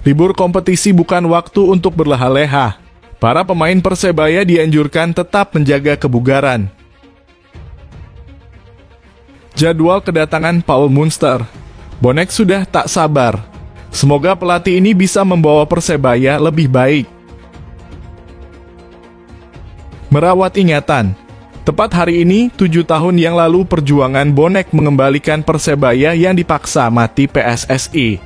Libur kompetisi bukan waktu untuk berleha-leha. Para pemain Persebaya dianjurkan tetap menjaga kebugaran. Jadwal kedatangan Paul Munster. Bonek sudah tak sabar. Semoga pelatih ini bisa membawa Persebaya lebih baik. Merawat ingatan. Tepat hari ini, 7 tahun yang lalu perjuangan Bonek mengembalikan Persebaya yang dipaksa mati PSSI.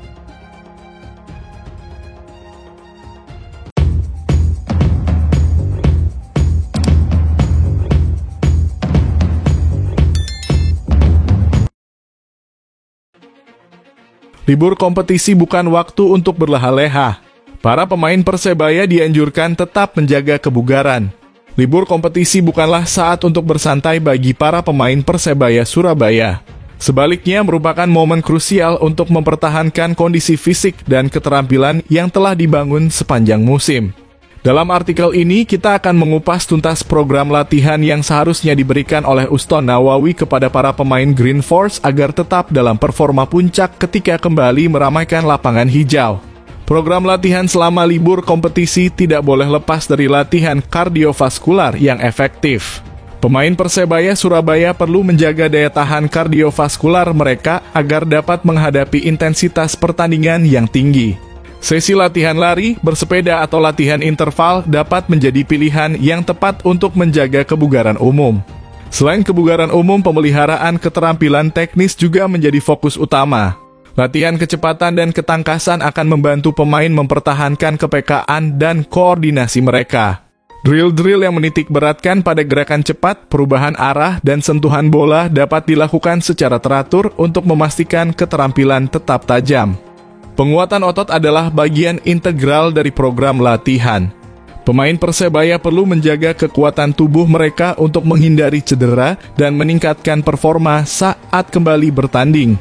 Libur kompetisi bukan waktu untuk berleha-leha. Para pemain Persebaya dianjurkan tetap menjaga kebugaran. Libur kompetisi bukanlah saat untuk bersantai bagi para pemain Persebaya Surabaya. Sebaliknya merupakan momen krusial untuk mempertahankan kondisi fisik dan keterampilan yang telah dibangun sepanjang musim. Dalam artikel ini, kita akan mengupas tuntas program latihan yang seharusnya diberikan oleh Uston Nawawi kepada para pemain Green Force agar tetap dalam performa puncak ketika kembali meramaikan lapangan hijau. Program latihan selama libur kompetisi tidak boleh lepas dari latihan kardiovaskular yang efektif. Pemain Persebaya Surabaya perlu menjaga daya tahan kardiovaskular mereka agar dapat menghadapi intensitas pertandingan yang tinggi. Sesi latihan lari, bersepeda atau latihan interval dapat menjadi pilihan yang tepat untuk menjaga kebugaran umum. Selain kebugaran umum, pemeliharaan keterampilan teknis juga menjadi fokus utama. Latihan kecepatan dan ketangkasan akan membantu pemain mempertahankan kepekaan dan koordinasi mereka. Drill-drill yang menitik beratkan pada gerakan cepat, perubahan arah, dan sentuhan bola dapat dilakukan secara teratur untuk memastikan keterampilan tetap tajam. Penguatan otot adalah bagian integral dari program latihan. Pemain Persebaya perlu menjaga kekuatan tubuh mereka untuk menghindari cedera dan meningkatkan performa saat kembali bertanding.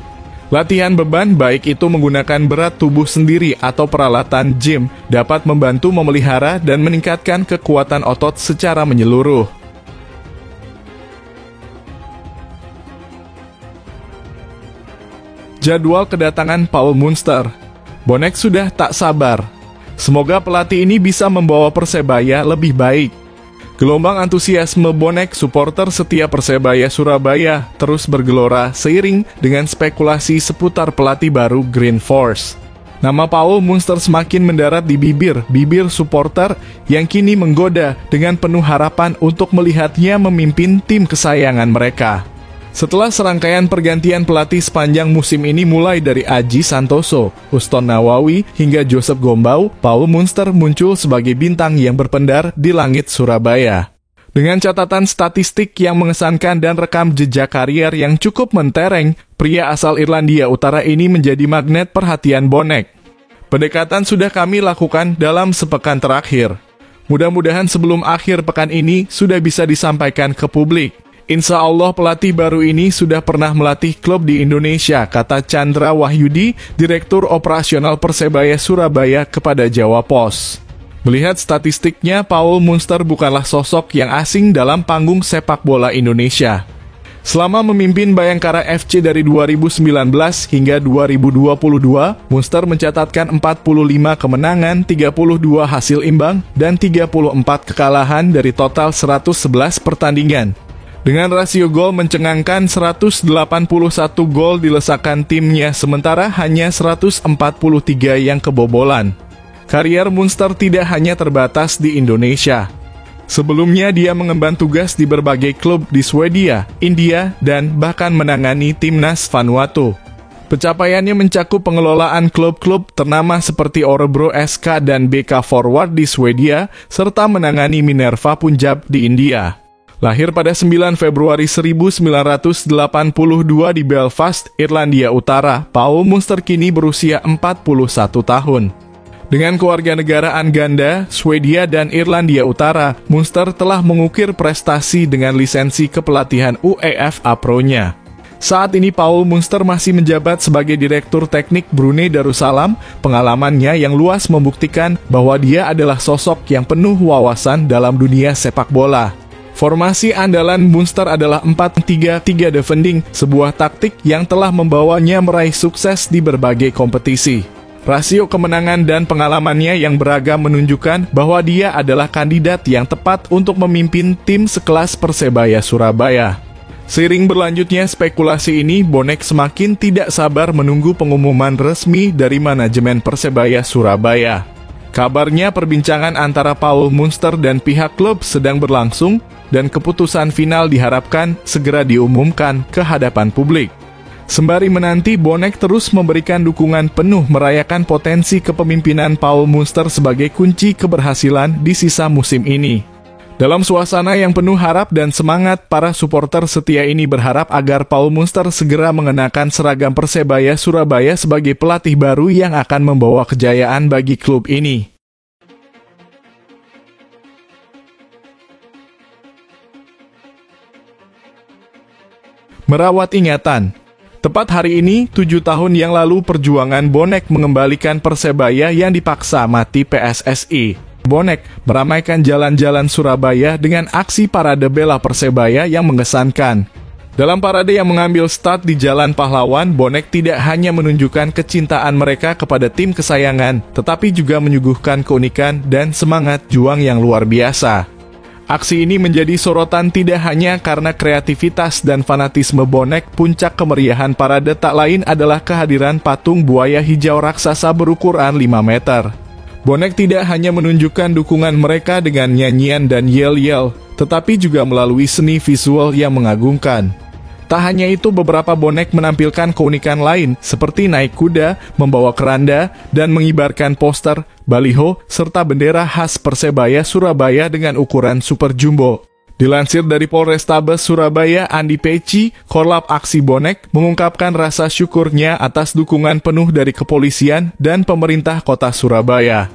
Latihan beban, baik itu menggunakan berat tubuh sendiri atau peralatan gym, dapat membantu memelihara dan meningkatkan kekuatan otot secara menyeluruh. Jadwal kedatangan Paul Munster. Bonek sudah tak sabar. Semoga pelatih ini bisa membawa Persebaya lebih baik. Gelombang antusiasme bonek supporter setia Persebaya Surabaya terus bergelora seiring dengan spekulasi seputar pelatih baru Green Force. Nama Paul Munster semakin mendarat di bibir supporter yang kini menggoda dengan penuh harapan untuk melihatnya memimpin tim kesayangan mereka. Setelah serangkaian pergantian pelatih sepanjang musim ini mulai dari Aji Santoso, Uston Nawawi, hingga Joseph Gombau, Paul Munster muncul sebagai bintang yang berpendar di langit Surabaya. Dengan catatan statistik yang mengesankan dan rekam jejak karier yang cukup mentereng, pria asal Irlandia Utara ini menjadi magnet perhatian bonek. Pendekatan sudah kami lakukan dalam sepekan terakhir. Mudah-mudahan sebelum akhir pekan ini sudah bisa disampaikan ke publik. Insya Allah pelatih baru ini sudah pernah melatih klub di Indonesia, kata Chandra Wahyudi, Direktur Operasional Persebaya Surabaya kepada Jawa Post. Melihat statistiknya, Paul Munster bukanlah sosok yang asing dalam panggung sepak bola Indonesia. Selama memimpin Bayangkara FC dari 2019 hingga 2022, Munster mencatatkan 45 kemenangan, 32 hasil imbang, dan 34 kekalahan dari total 111 pertandingan. Dengan rasio gol mencengangkan 181 gol dilesakan timnya, sementara hanya 143 yang kebobolan. Karier Munster tidak hanya terbatas di Indonesia. Sebelumnya dia mengemban tugas di berbagai klub di Swedia, India, dan bahkan menangani timnas Vanuatu. Pencapaiannya mencakup pengelolaan klub-klub ternama seperti Örebro SK dan BK Forward di Swedia, serta menangani Minerva Punjab di India. Lahir pada 9 Februari 1982 di Belfast, Irlandia Utara, Paul Munster kini berusia 41 tahun. Dengan kewarganegaraan ganda, Swedia dan Irlandia Utara, Munster telah mengukir prestasi dengan lisensi kepelatihan UEFA Pro-nya. Saat ini Paul Munster masih menjabat sebagai Direktur Teknik Brunei Darussalam. Pengalamannya yang luas membuktikan bahwa dia adalah sosok yang penuh wawasan dalam dunia sepak bola. Formasi andalan Munster adalah 4-3-3 defending, sebuah taktik yang telah membawanya meraih sukses di berbagai kompetisi. Rasio kemenangan dan pengalamannya yang beragam menunjukkan bahwa dia adalah kandidat yang tepat untuk memimpin tim sekelas Persebaya Surabaya. Seiring berlanjutnya spekulasi ini, bonek semakin tidak sabar menunggu pengumuman resmi dari manajemen Persebaya Surabaya. Kabarnya perbincangan antara Paul Munster dan pihak klub sedang berlangsung dan keputusan final diharapkan segera diumumkan ke hadapan publik. Sembari menanti, bonek terus memberikan dukungan penuh merayakan potensi kepemimpinan Paul Munster sebagai kunci keberhasilan di sisa musim ini. Dalam suasana yang penuh harap dan semangat, para supporter setia ini berharap agar Paul Munster segera mengenakan seragam Persebaya Surabaya sebagai pelatih baru yang akan membawa kejayaan bagi klub ini. Merawat ingatan. Tepat hari ini, 7 tahun yang lalu perjuangan bonek mengembalikan Persebaya yang dipaksa mati PSSI. Bonek meramaikan jalan-jalan Surabaya dengan aksi parade bela Persebaya yang mengesankan. Dalam parade yang mengambil start di Jalan Pahlawan, bonek tidak hanya menunjukkan kecintaan mereka kepada tim kesayangan, tetapi juga menyuguhkan keunikan dan semangat juang yang luar biasa. Aksi ini menjadi sorotan tidak hanya karena kreativitas dan fanatisme bonek. Puncak kemeriahan parade tak lain adalah kehadiran patung buaya hijau raksasa berukuran 5 meter. Bonek tidak hanya menunjukkan dukungan mereka dengan nyanyian dan yel-yel, tetapi juga melalui seni visual yang mengagumkan. Tak hanya itu, beberapa bonek menampilkan keunikan lain, seperti naik kuda, membawa keranda, dan mengibarkan poster, baliho, serta bendera khas Persebaya Surabaya dengan ukuran super jumbo. Dilansir dari Polrestabes Surabaya, Andi Peci, korlap aksi bonek, mengungkapkan rasa syukurnya atas dukungan penuh dari kepolisian dan pemerintah kota Surabaya.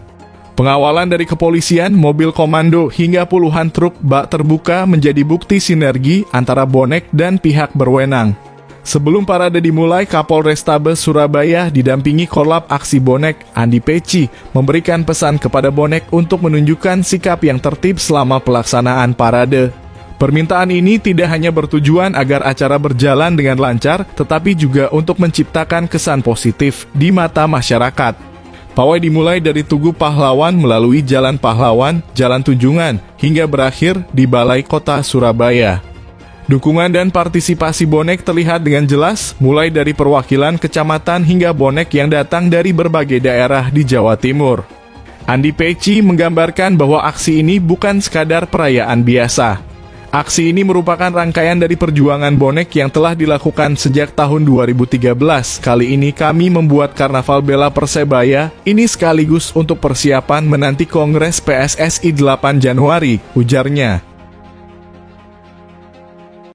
Pengawalan dari kepolisian, mobil komando, hingga puluhan truk bak terbuka menjadi bukti sinergi antara bonek dan pihak berwenang. Sebelum parade dimulai, Kapolrestabes Surabaya didampingi korlap aksi bonek, Andi Peci, memberikan pesan kepada bonek untuk menunjukkan sikap yang tertib selama pelaksanaan parade. Permintaan ini tidak hanya bertujuan agar acara berjalan dengan lancar, tetapi juga untuk menciptakan kesan positif di mata masyarakat. Pawai dimulai dari Tugu Pahlawan melalui Jalan Pahlawan, Jalan Tunjungan, hingga berakhir di Balai Kota Surabaya. Dukungan dan partisipasi bonek terlihat dengan jelas, mulai dari perwakilan kecamatan hingga bonek yang datang dari berbagai daerah di Jawa Timur. Andi Peci menggambarkan bahwa aksi ini bukan sekadar perayaan biasa. Aksi ini merupakan rangkaian dari perjuangan bonek yang telah dilakukan sejak tahun 2013. Kali ini kami membuat Karnaval Bela Persebaya ini sekaligus untuk persiapan menanti Kongres PSSI 8 Januari, ujarnya.